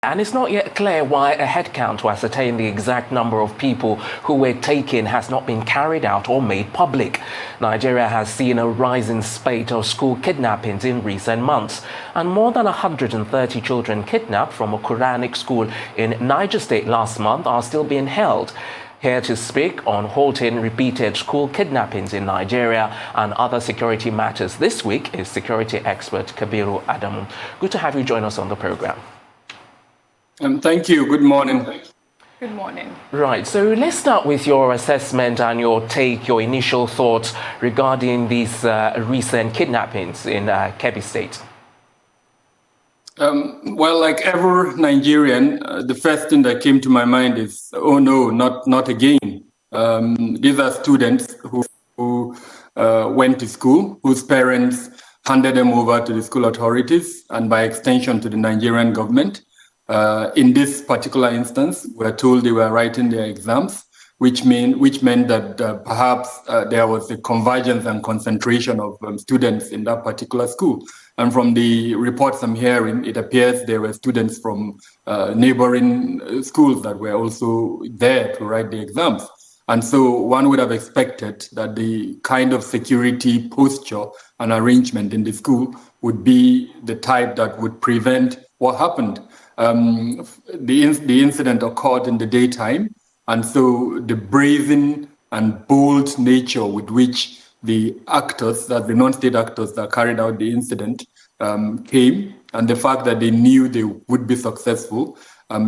And it's not yet clear why a headcount to ascertain the exact number of people who were taken has not been carried out or made public. Nigeria has seen a rising spate of school kidnappings in recent months, and more than 130 children kidnapped from a Quranic school in Niger State last month are still being held. Here to speak on halting repeated school kidnappings in Nigeria and other security matters this week is security expert Kabiru Adamu. Good to have you join us on the program. Thank you. Good morning. Good morning. Right. So let's start with your assessment and your take, your initial thoughts regarding these recent kidnappings in Kebbi State. Well, like every Nigerian, the first thing that came to my mind is, oh no, not again. These are students who went to school, whose parents handed them over to the school authorities and by extension to the Nigerian government. In this particular instance, we're told they were writing their exams, which meant that perhaps there was a convergence and concentration of students in that particular school. And from the reports I'm hearing, it appears there were students from neighboring schools that were also there to write the exams. And so one would have expected that the kind of security posture and arrangement in the school would be the type that would prevent what happened. The incident occurred in the daytime, and so the brazen and bold nature with which the actors, that the non-state actors that carried out the incident came, and the fact that they knew they would be successful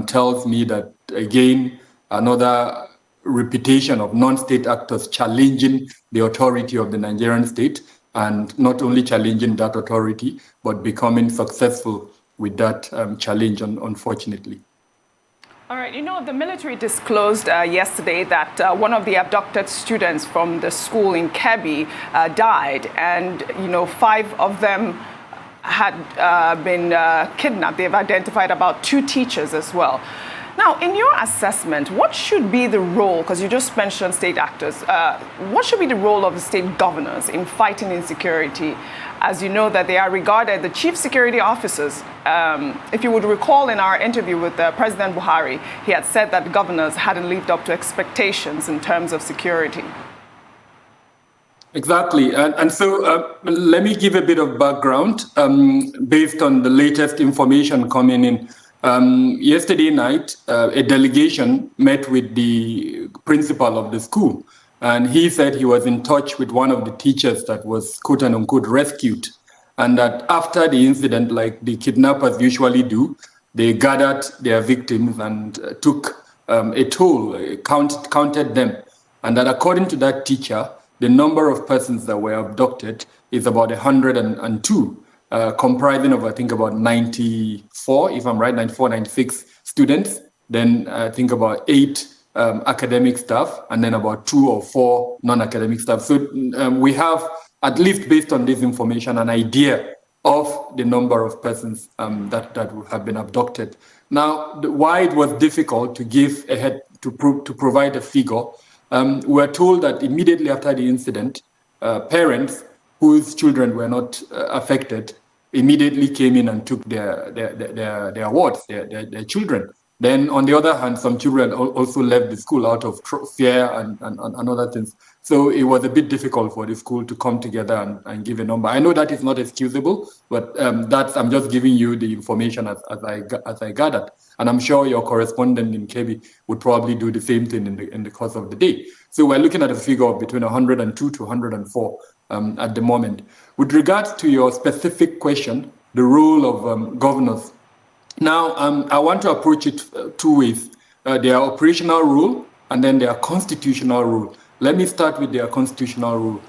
tells me that, again, another repetition of non-state actors challenging the authority of the Nigerian state, and not only challenging that authority, but becoming successful with that challenge, unfortunately. All right, the military disclosed yesterday that one of the abducted students from the school in Kebbi died, and 5 of them had been kidnapped. They've identified about 2 teachers as well. Now, in your assessment, what should be the role, because you just mentioned state actors, what should be the role of the state governors in fighting insecurity? As you know that they are regarded, the chief security officers, if you would recall in our interview with President Buhari, he had said that governors hadn't lived up to expectations in terms of security. Exactly. And so let me give a bit of background based on the latest information coming in. Yesterday night, a delegation met with the principal of the school, and he said he was in touch with one of the teachers that was quote unquote rescued, and that after the incident, like the kidnappers usually do, they gathered their victims and took a toll, counted them, and that according to that teacher, the number of persons that were abducted is about 102. Comprising of, I think, about 94, if I'm right, 94, 96 students, then I think about 8 academic staff, and then about 2 or 4 non-academic staff. So we have, at least based on this information, an idea of the number of persons that have been abducted. Now, why it was difficult to give to provide a figure, we're told that immediately after the incident, parents whose children were not affected immediately came in and took their wards, their children. Then, on the other hand, some children also left the school out of fear and other things. So it was a bit difficult for the school to come together and give a number. I know that is not excusable, but I'm just giving you the information as I gathered. And I'm sure your correspondent in Kebbi would probably do the same thing in the course of the day. So we're looking at a figure of between 102 to 104 at the moment. With regards to your specific question, the role of governors. Now, I want to approach it 2 ways. Their operational role and then their constitutional role. Let me start with their constitutional role.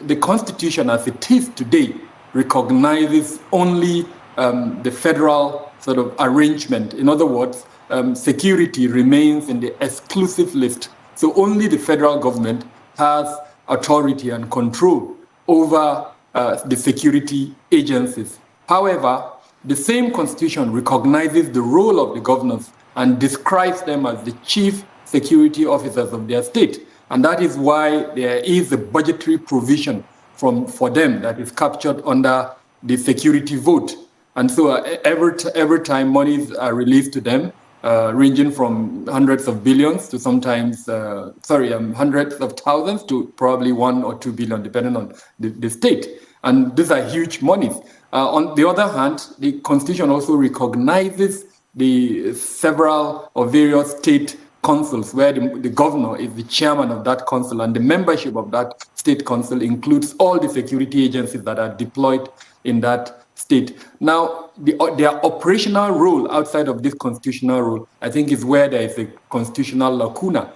The Constitution as it is today recognizes only the federal sort of arrangement. In other words, security remains in the exclusive list. So only the federal government has authority and control over the security agencies. However, the same constitution recognizes the role of the governors and describes them as the chief security officers of their state. And that is why there is a budgetary provision for them that is captured under the security vote. And so every time monies are released to them, ranging from hundreds of billions to sometimes, hundreds of thousands to probably 1 or 2 billion, depending on the state. And these are huge monies. On the other hand, the Constitution also recognizes the several or various state councils where the governor is the chairman of that council, and the membership of that state council includes all the security agencies that are deployed in that state. Now, their operational role outside of this constitutional role, I think, is where there is a constitutional lacuna.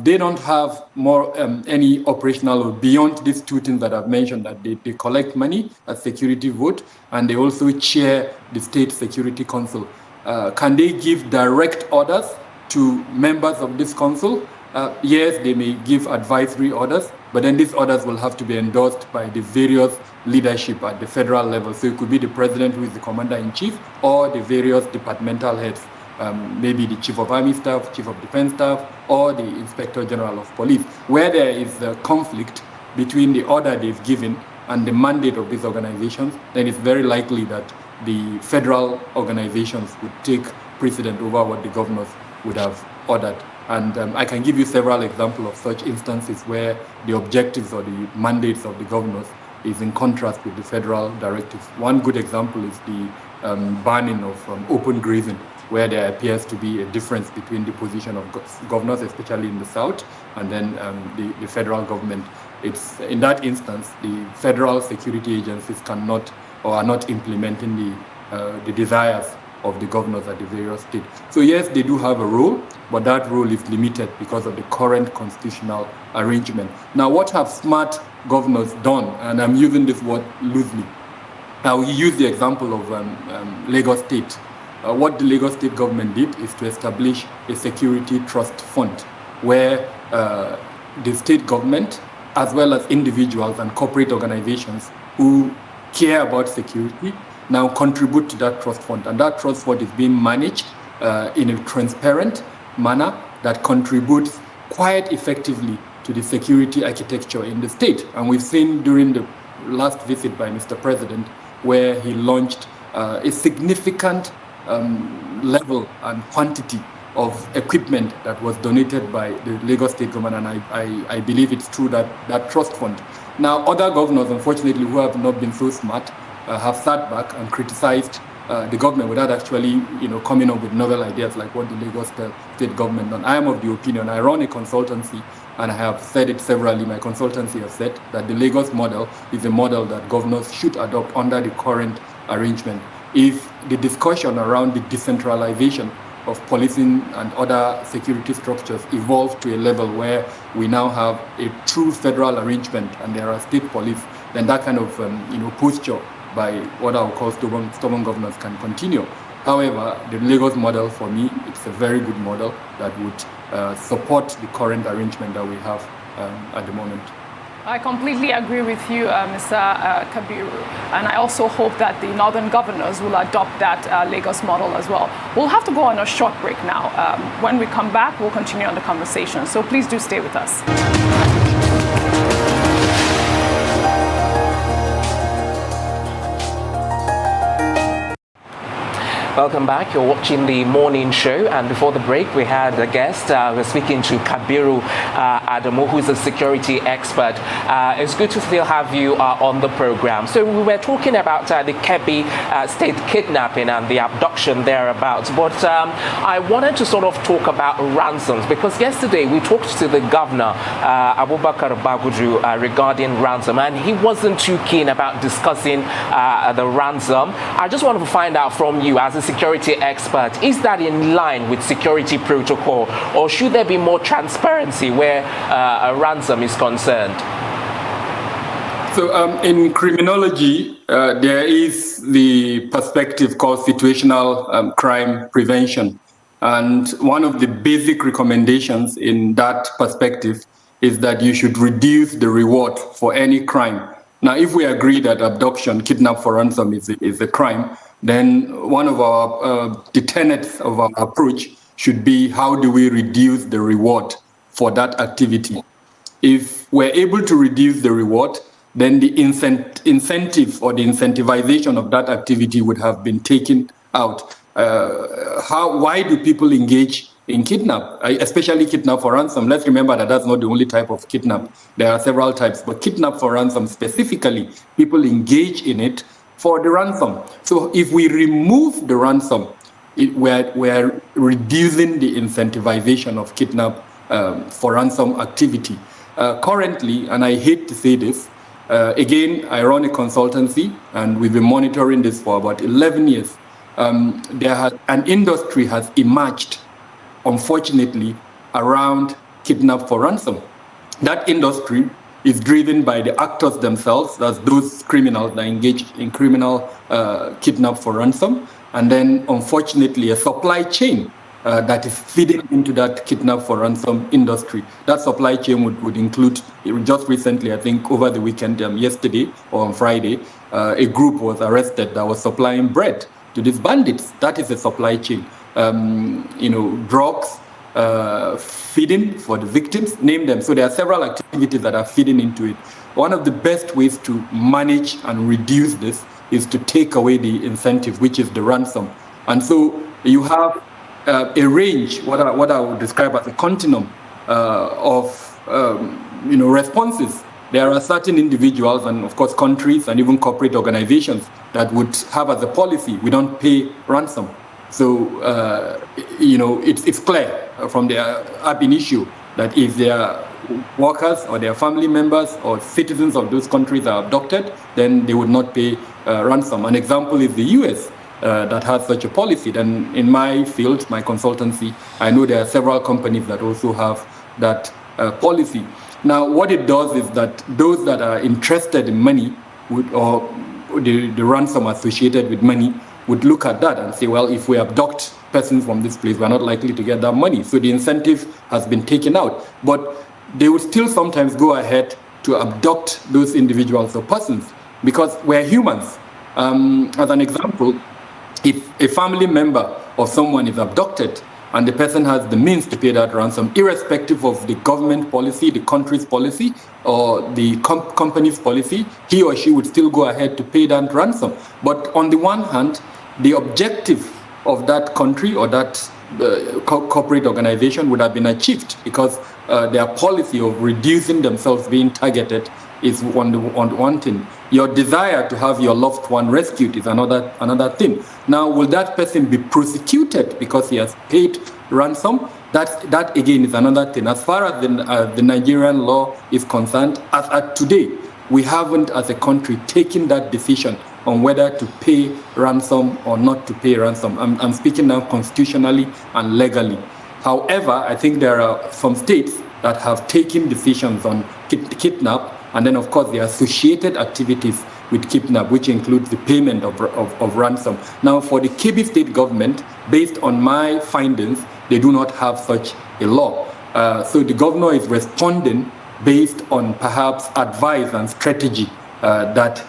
They don't have more any operational role beyond these two things that I've mentioned, that they collect money as security vote, and they also chair the State Security Council. Can they give direct orders to members of this council? Yes, they may give advisory orders, but then these orders will have to be endorsed by the various leadership at the federal level. So it could be the president, who is the commander-in-chief, or the various departmental heads, maybe the chief of army staff, chief of defense staff, or the inspector general of police. Where there is a conflict between the order they've given and the mandate of these organizations, then it's very likely that the federal organizations would take precedent over what the governors would have ordered. And I can give you several examples of such instances where the objectives or the mandates of the governors is in contrast with the federal directives. One good example is the banning of open grazing, where there appears to be a difference between the position of governors, especially in the south, and then the federal government. It's in that instance, the federal security agencies cannot or are not implementing the desires of the governors at the various states. So yes, they do have a role, but that role is limited because of the current constitutional arrangement. Now, what have smart governors done? And I'm using this word loosely. Now, we use the example of Lagos State. What the Lagos State government did is to establish a security trust fund where the state government, as well as individuals and corporate organizations who care about security, now contribute to that trust fund. And that trust fund is being managed in a transparent manner that contributes quite effectively to the security architecture in the state. And we've seen during the last visit by Mr. President, where he launched a significant level and quantity of equipment that was donated by the Lagos State government, and I believe it's through that trust fund. Now, other governors, unfortunately, who have not been so smart, have sat back and criticized the government without actually, coming up with novel ideas like what the Lagos State government done. I am of the opinion, I run a consultancy, and I have said it severally, my consultancy has said that the Lagos model is a model that governors should adopt under the current arrangement. If the discussion around the decentralization of policing and other security structures evolve to a level where we now have a true federal arrangement and there are state police, then that kind of posture by what I would call stubborn governors can continue. However, the Lagos model, for me, it's a very good model that would support the current arrangement that we have at the moment. I completely agree with you, Mr. Kabiru, and I also hope that the northern governors will adopt that Lagos model as well. We'll have to go on a short break now. When we come back, we'll continue on the conversation, so please do stay with us. Welcome back. You're watching the morning show, and before the break, we had a guest. We're speaking to Kabiru Adamu, who's a security expert. It's good to still have you on the program. So we were talking about the Kebbi state kidnapping and the abduction thereabouts, but I wanted to sort of talk about ransoms, because yesterday we talked to the governor, Abubakar Bagudu, regarding ransom, and he wasn't too keen about discussing the ransom. I just wanted to find out from you, as a security expert, is that in line with security protocol, or should there be more transparency where a ransom is concerned? So in criminology, there is the perspective called situational crime prevention. And one of the basic recommendations in that perspective is that you should reduce the reward for any crime. Now, if we agree that abduction, kidnap for ransom is a crime, then one of the tenets of our approach should be, how do we reduce the reward for that activity? If we're able to reduce the reward, then the incentive or the incentivization of that activity would have been taken out. Why do people engage in kidnap, especially kidnap for ransom? Let's remember that that's not the only type of kidnap. There are several types, but kidnap for ransom specifically, people engage in it for the ransom. So if we remove the ransom, we're reducing the incentivization of kidnap for ransom activity. Currently, and I hate to say this, again, I run a consultancy, and we've been monitoring this for about 11 years. An industry has emerged, unfortunately, around kidnap for ransom. That industry is driven by the actors themselves, that's those criminals that engage in criminal kidnap for ransom, and then, unfortunately, a supply chain that is feeding into that kidnap for ransom industry. That supply chain would include, just recently, I think over the weekend, yesterday or on Friday, a group was arrested that was supplying bread to these bandits. That is a supply chain. Drugs, feeding for the victims, name them. So there are several activities that are feeding into it. One of the best ways to manage and reduce this is to take away the incentive, which is the ransom. And so you have a range, what I would describe as a continuum of responses. There are certain individuals and, of course, countries and even corporate organizations that would have as a policy, we don't pay ransom. So, it's clear from the ab initio that if their workers or their family members or citizens of those countries are abducted, then they would not pay ransom. An example is the US. That has such a policy. Then in my field, my consultancy, I know there are several companies that also have that policy. Now, what it does is that those that are interested in money or the ransom associated with money would look at that and say, well, if we abduct persons from this place, we're not likely to get that money. So the incentive has been taken out. But they would still sometimes go ahead to abduct those individuals or persons because we're humans. As an example, if a family member of someone is abducted and the person has the means to pay that ransom, irrespective of the government policy, the country's policy, or the company's policy, he or she would still go ahead to pay that ransom. But on the one hand, the objective of that country or that corporate organization would have been achieved because their policy of reducing themselves being targeted is one thing. Your desire to have your loved one rescued is another thing. Now, will that person be prosecuted because he has paid ransom? That again is another thing. As far as the Nigerian law is concerned, as at today, we haven't, as a country, taken that decision on whether to pay ransom or not to pay ransom. I'm speaking now constitutionally and legally. However, I think there are some states that have taken decisions on kidnap, and then, of course, the associated activities with kidnap, which includes the payment of ransom. Now, for the Kebbi state government, based on my findings, they do not have such a law. So the governor is responding based on perhaps advice and strategy that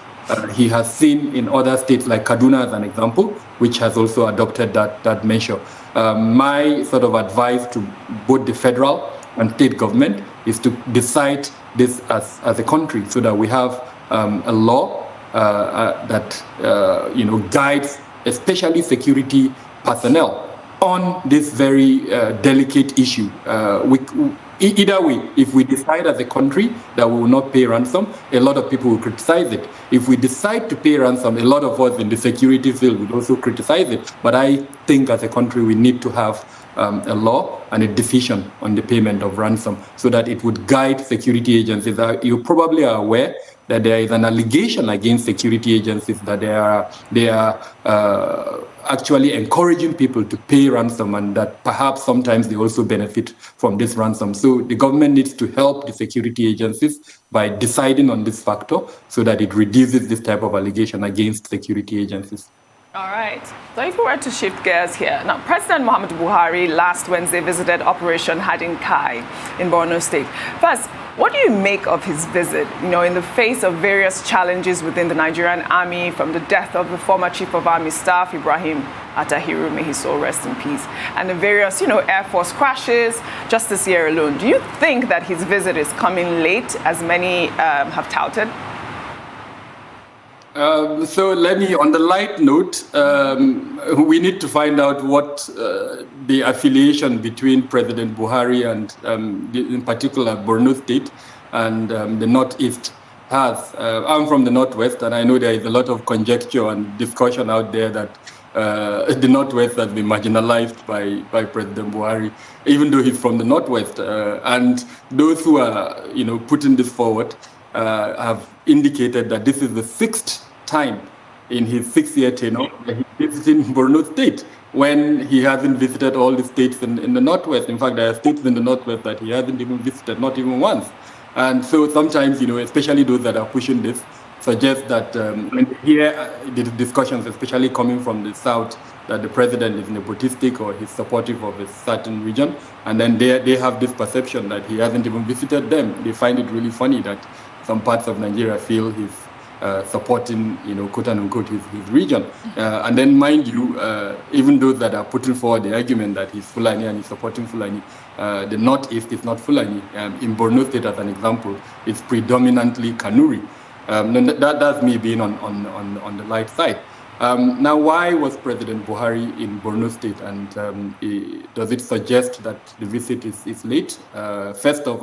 he has seen in other states like Kaduna, as an example, which has also adopted that measure. My sort of advice to both the federal and state government is to decide this as a country so that we have a law that guides especially security personnel on this very delicate issue. Either way, if we decide as a country that we will not pay ransom, a lot of people will criticize it. If we decide to pay ransom, a lot of us in the security field will also criticize it. But I think as a country, we need to have a law and a decision on the payment of ransom so that it would guide security agencies. You probably are aware that there is an allegation against security agencies that they are actually encouraging people to pay ransom, and that perhaps sometimes they also benefit from this ransom. So the government needs to help the security agencies by deciding on this factor so that it reduces this type of allegation against security agencies. All right. So if we were to shift gears here, now President Muhammadu Buhari last Wednesday visited Operation Hadin Kai in Borno State. First, what do you make of his visit, in the face of various challenges within the Nigerian army, from the death of the former Chief of Army Staff, Ibrahim Atahiru, may his soul rest in peace, and the various, Air Force crashes just this year alone? Do you think that his visit is coming late, as many have touted? So let me, on the light note, we need to find out what the affiliation between President Buhari and, in particular, Borno State and the Northeast has. I'm from the Northwest, and I know there is a lot of conjecture and discussion out there that the Northwest has been marginalized by President Buhari, even though he's from the Northwest. And those who are, putting this forward have indicated that this is the sixth time in his 6-year tenure that he's visiting Borno State when he hasn't visited all the states in the Northwest. In fact, there are states in the Northwest that he hasn't even visited, not even once. And so sometimes, especially those that are pushing this, suggest that when they hear the discussions, especially coming from the South, that the president is nepotistic or he's supportive of a certain region, and then they have this perception that he hasn't even visited them. They find it really funny that some parts of Nigeria feel he's supporting, quote unquote, his region. And then, mind you, even those that are putting forward the argument that he's Fulani and he's supporting Fulani, the Northeast is not Fulani. In Borno State, as an example, it's predominantly Kanuri. That's me being on the light side. Now, why was President Buhari in Borno State, and does it suggest that the visit is late? First off,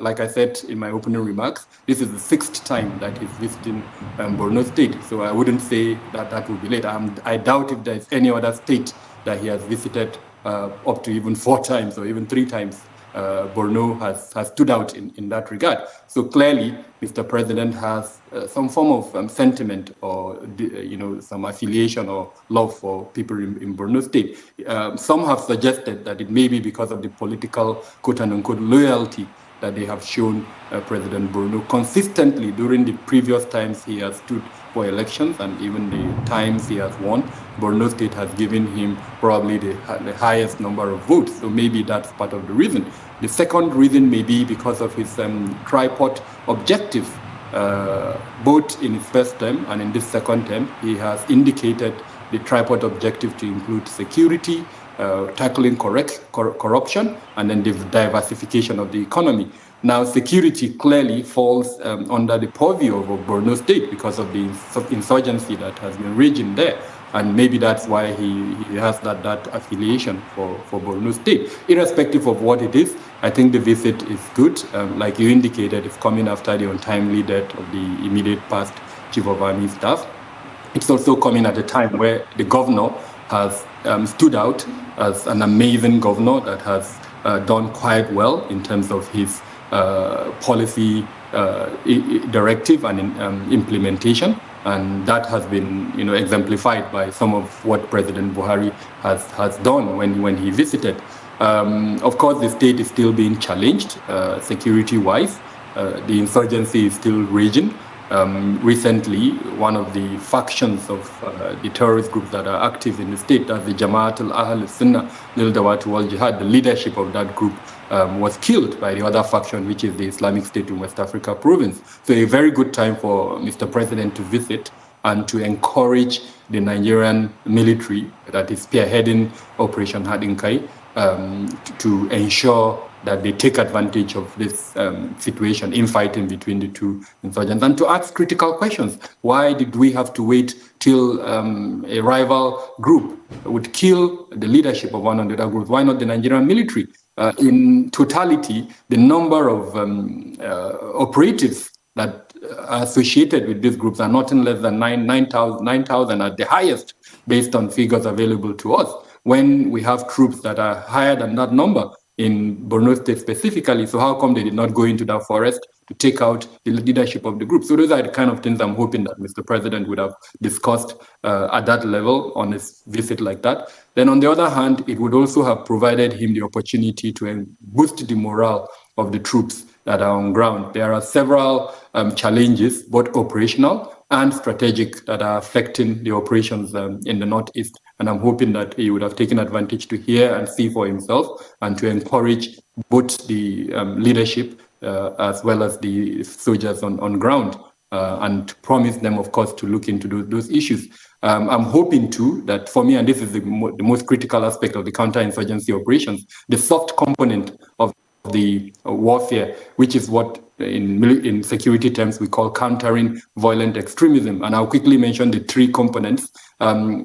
like I said in my opening remarks, this is the sixth time that he's visiting Borno State, so I wouldn't say that would be late. I doubt if there's any other state that he has visited up to even 4 times or even 3 times. Borno has stood out in that regard. So clearly, Mr. President has some form of sentiment or some affiliation or love for people in Borno State. Some have suggested that it may be because of the political quote-unquote loyalty that they have shown President Borno consistently during the previous times he has stood for elections, and even the times he has won. Borno State has given him probably the highest number of votes, so maybe that's part of the reason. The second reason may be because of his tripod objective. Both in his first term and in this second term, he has indicated the tripod objective to include security, tackling corruption, and then the diversification of the economy. Now, security clearly falls under the purview of Borno State because of the insurgency that has been raging there. And maybe that's why he has that affiliation for Borno State. Irrespective of what it is, I think the visit is good. Like you indicated, it's coming after the untimely death of the immediate past Chief of Army Staff. It's also coming at a time where the governor has stood out as an amazing governor that has done quite well in terms of his policy directive and implementation, and that has been exemplified by some of what President Buhari has done when he visited. Of course, the state is still being challenged security-wise. The insurgency is still raging. Recently, one of the factions of the terrorist groups that are active in the state, that's the Jamaat al-Ahl Sunnah Lil Dawat wal Jihad, the leadership of that group was killed by the other faction, which is the Islamic State in West Africa province. So a very good time for Mr. President to visit and to encourage the Nigerian military that is spearheading Operation Hadinkai to ensure that they take advantage of this situation, infighting between the two insurgents, and to ask critical questions. Why did we have to wait till a rival group would kill the leadership of one of the other groups? Why not the Nigerian military? In totality, the number of operatives that are associated with these groups are nothing less than 9,000 at the highest, based on figures available to us, when we have troops that are higher than that number in Borno State specifically. So how come they did not go into that forest to take out the leadership of the group? So those are the kind of things I'm hoping that Mr. President would have discussed at that level on his visit like that. Then on the other hand, it would also have provided him the opportunity to boost the morale of the troops that are on ground. There are several challenges, both operational and strategic, that are affecting the operations in the Northeast. And I'm hoping that he would have taken advantage to hear and see for himself, and to encourage both the leadership as well as the soldiers on ground, and to promise them, of course, to look into those issues. I'm hoping too that, for me, and this is the most critical aspect of the counterinsurgency operations, the soft component of the warfare, which is what in security terms we call countering violent extremism. And I'll quickly mention the three components: tackling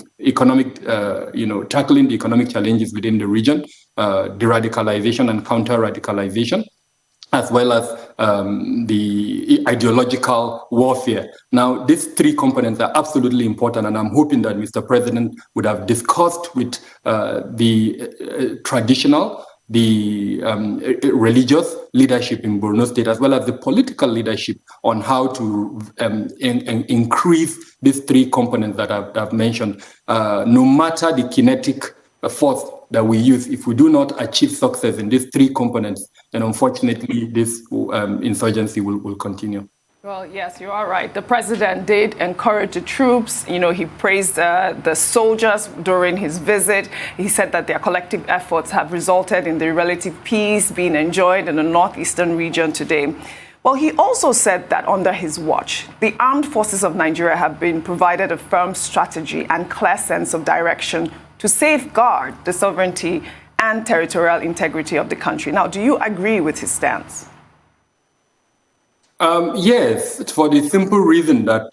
the economic challenges within the region, de-radicalization and counter-radicalization, as well as the ideological warfare. Now, these three components are absolutely important, and I'm hoping that Mr. President would have discussed with the traditional, the religious leadership in Borno State, as well as the political leadership, on how to increase these three components that I've mentioned. No matter the kinetic force that we use, if we do not achieve success in these three components, then unfortunately this insurgency will continue. Well, yes, you are right. The president did encourage the troops. He praised the soldiers during his visit. He said that their collective efforts have resulted in the relative peace being enjoyed in the northeastern region today. Well, he also said that under his watch, the armed forces of Nigeria have been provided a firm strategy and clear sense of direction to safeguard the sovereignty and territorial integrity of the country. Now, do you agree with his stance? Yes, for the simple reason that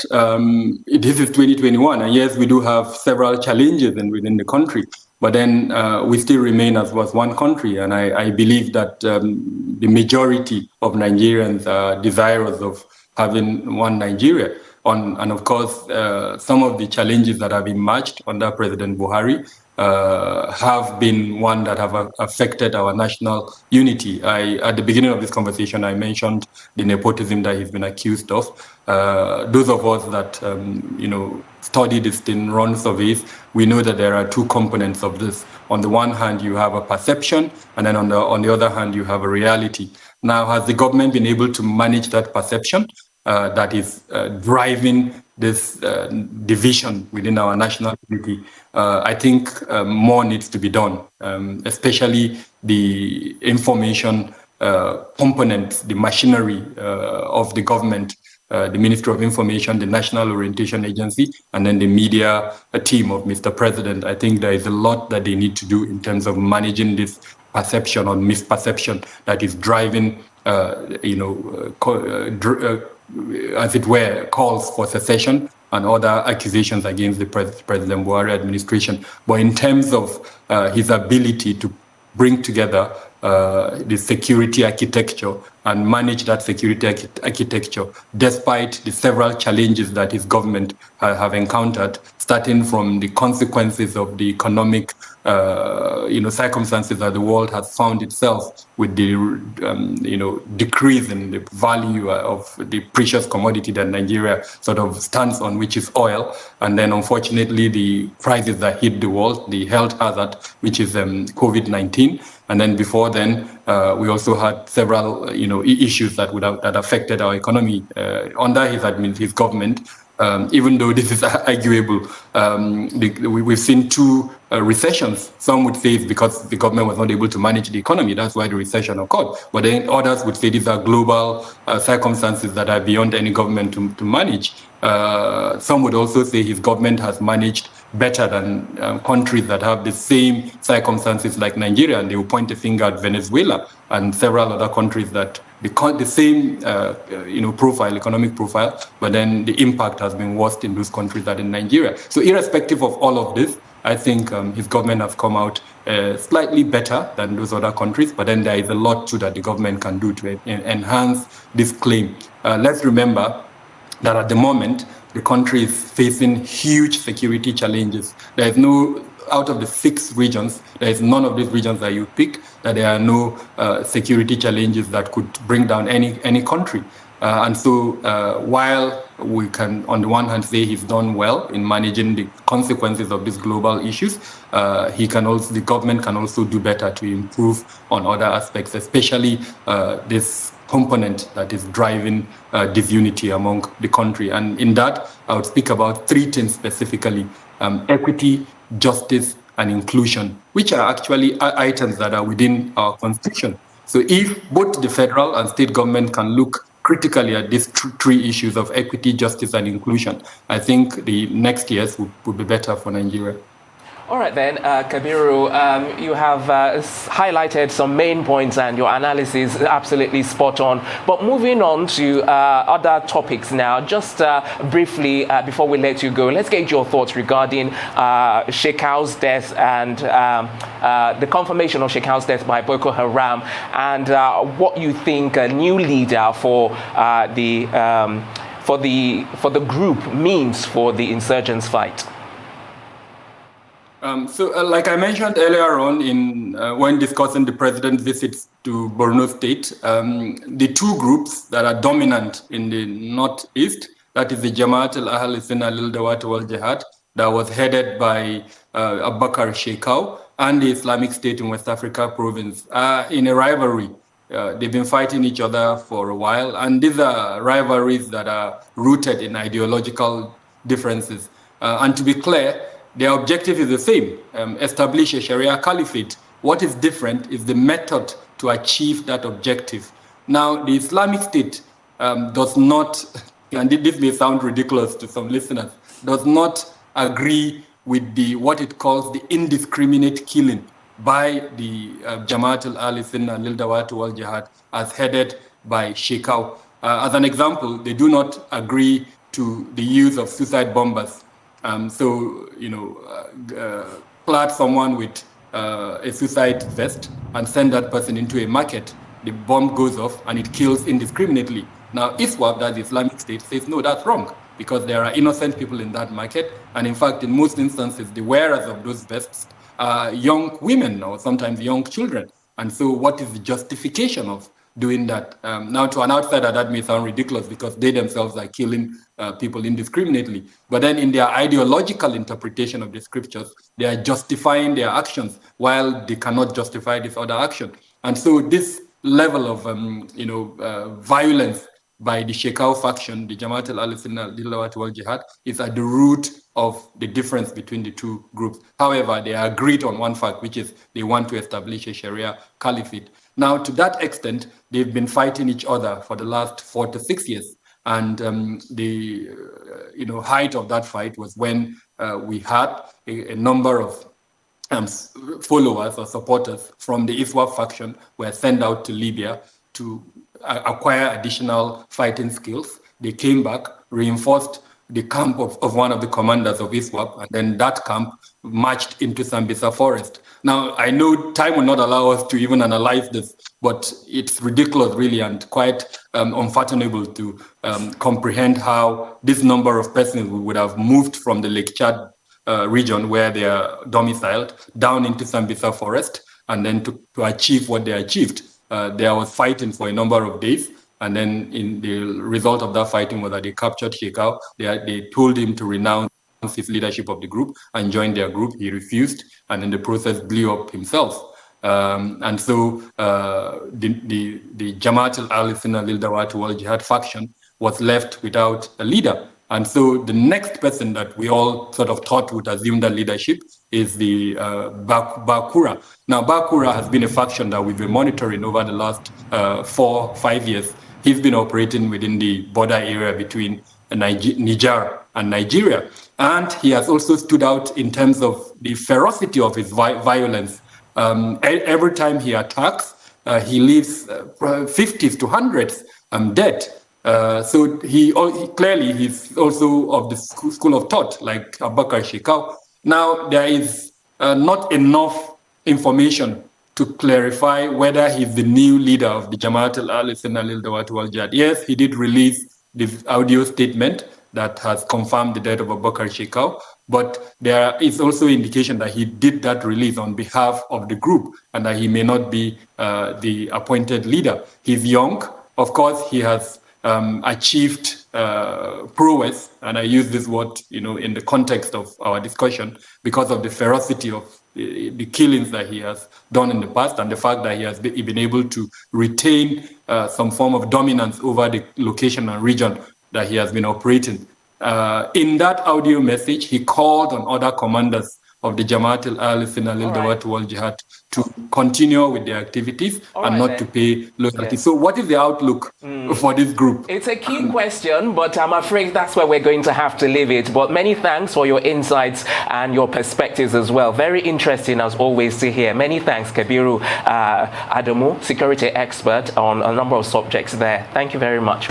this is 2021, and yes, we do have several challenges within the country, but then we still remain as one country, and I believe that the majority of Nigerians are desirous of having one Nigeria. And of course, some of the challenges that have emerged under President Buhari have been one that have affected our national unity. At the beginning of this conversation, I mentioned the nepotism that he's been accused of. Those of us that study this thing, run surveys, we know that there are two components of this. On the one hand, you have a perception, and then on the other hand, you have a reality. Now, has the government been able to manage that perception that is driving this division within our national unity? I think more needs to be done, especially the information components, the machinery of the government, the Ministry of Information, the National Orientation Agency, and then the media team of Mr. President. I think there is a lot that they need to do in terms of managing this perception or misperception that is driving, as it were, calls for secession and other accusations against the President Buhari administration. But in terms of his ability to bring together the security architecture and manage that security architecture, despite the several challenges that his government have encountered, starting from the consequences of the economic circumstances that the world has found itself with the decrease in the value of the precious commodity that Nigeria sort of stands on, which is oil, and then unfortunately the crisis that hit the world, the health hazard, which is COVID-19, and then before then we also had several issues that affected our economy under his government. Even though this is arguable, we've seen two recessions. Some would say it's because the government was not able to manage the economy. That's why the recession occurred. But then others would say these are global circumstances that are beyond any government to manage. Some would also say his government has managed better than countries that have the same circumstances like Nigeria, and they will point a finger at Venezuela and several other countries that the same economic profile, but then the impact has been worse in those countries than in Nigeria. So irrespective of all of this, I think his government has come out slightly better than those other countries, but then there is a lot too that the government can do to enhance this claim. Let's remember that at the moment, the country is facing huge security challenges. There is out of the 6 regions, there is none of these regions that you pick that there are no security challenges that could bring down any country. And so while we can, on the one hand, say he's done well in managing the consequences of these global issues, the government can also do better to improve on other aspects, especially this component that is driving disunity among the country. And in that, I would speak about 3 things specifically: equity, justice, and inclusion, which are actually items that are within our constitution. So if both the federal and state government can look critically at these 3 issues of equity, justice, and inclusion, I think the next years will be better for Nigeria. All right then, Kabiru, you have highlighted some main points and your analysis is absolutely spot on. But moving on to other topics now, just briefly before we let you go, let's get your thoughts regarding Shekau's death and the confirmation of Shekau's death by Boko Haram, and what you think a new leader for the group means for the insurgents' fight. Like I mentioned earlier on when discussing the president's visits to Borno State, the two groups that are dominant in the northeast, that is the Jamaat al-Ahl Sunnah lil-Dawat wal-Jihad, that was headed by Abubakar Shekau, and the Islamic State in West Africa province, in a rivalry. They've been fighting each other for a while, and these are rivalries that are rooted in ideological differences. And to be clear, their objective is the same, establish a Sharia caliphate. What is different is the method to achieve that objective. Now, the Islamic State does not, and this may sound ridiculous to some listeners, does not agree with what it calls the indiscriminate killing by the Jamaat al-Ahl Sunnah lil-Dawat wal-Jihad as headed by Shekau. As an example, they do not agree to the use of suicide bombers. Clad someone with a suicide vest and send that person into a market. The bomb goes off and it kills indiscriminately. Now, ISWAP, that the Islamic State, says, no, that's wrong, because there are innocent people in that market. And in fact, in most instances, the wearers of those vests are young women or sometimes young children. And so what is the justification of doing that? Now, to an outsider, that may sound ridiculous because they themselves are killing people indiscriminately. But then in their ideological interpretation of the scriptures, they are justifying their actions while they cannot justify this other action. And so this level of violence by the Shekau faction, the Jamaat al-Ahl Sunnah lil-Dawat wal-Jihad, is at the root of the difference between the two groups. However, they are agreed on one fact, which is they want to establish a Sharia caliphate. Now, to that extent, they've been fighting each other for the last 4 to 6 years. And the height of that fight was when we had a number of followers or supporters from the ISWAP faction were sent out to Libya to acquire additional fighting skills. They came back, reinforced the camp of one of the commanders of ISWAP, and then that camp marched into Sambisa forest. Now, I know time will not allow us to even analyze this, but it's ridiculous, really, and quite unfathomable to comprehend how this number of persons would have moved from the Lake Chad region where they are domiciled down into Sambisa forest, and then to achieve what they achieved. There was fighting for a number of days, and then in the result of that fighting was that they captured Shekau. They told him to renounce his leadership of the group and join their group. He refused, and in the process blew up himself. And so the Jamaat al-Ahl Sunnah lil-Dawat wal-Jihad faction was left without a leader. And so the next person that we all sort of thought would assume that leadership is the Bakura. Now, Bakura has been a faction that we've been monitoring over the last 4-5 years. He's been operating within the border area between Niger and Nigeria. And he has also stood out in terms of the ferocity of his violence. Every time he attacks, he leaves 50s to 100s dead. So he clearly he's also of the school of thought, like Abubakar Shekau. Now, there is not enough information to clarify whether he's the new leader of the Jamaat al-Ahl Sunnah lil-Dawat wal-Jihad. Yes, he did release this audio statement that has confirmed the death of Abubakar Shekau, but there is also indication that he did that release on behalf of the group and that he may not be the appointed leader. He's young. Of course, he has achieved prowess, and I use this word, in the context of our discussion, because of the ferocity of the killings that he has done in the past, and the fact that he has been able to retain some form of dominance over the location and region that he has been operating. In that audio message, he called on other commanders of the Jamaat al-Sunnah All al-Dawat right. wal Jihad to continue with their activities All and right, not then. to pay loyalty. Yes. So what is the outlook for this group? It's a key question, but I'm afraid that's where we're going to have to leave it. But many thanks for your insights and your perspectives as well. Very interesting as always to hear. Many thanks, Kabiru Adamu, security expert on a number of subjects there. Thank you very much.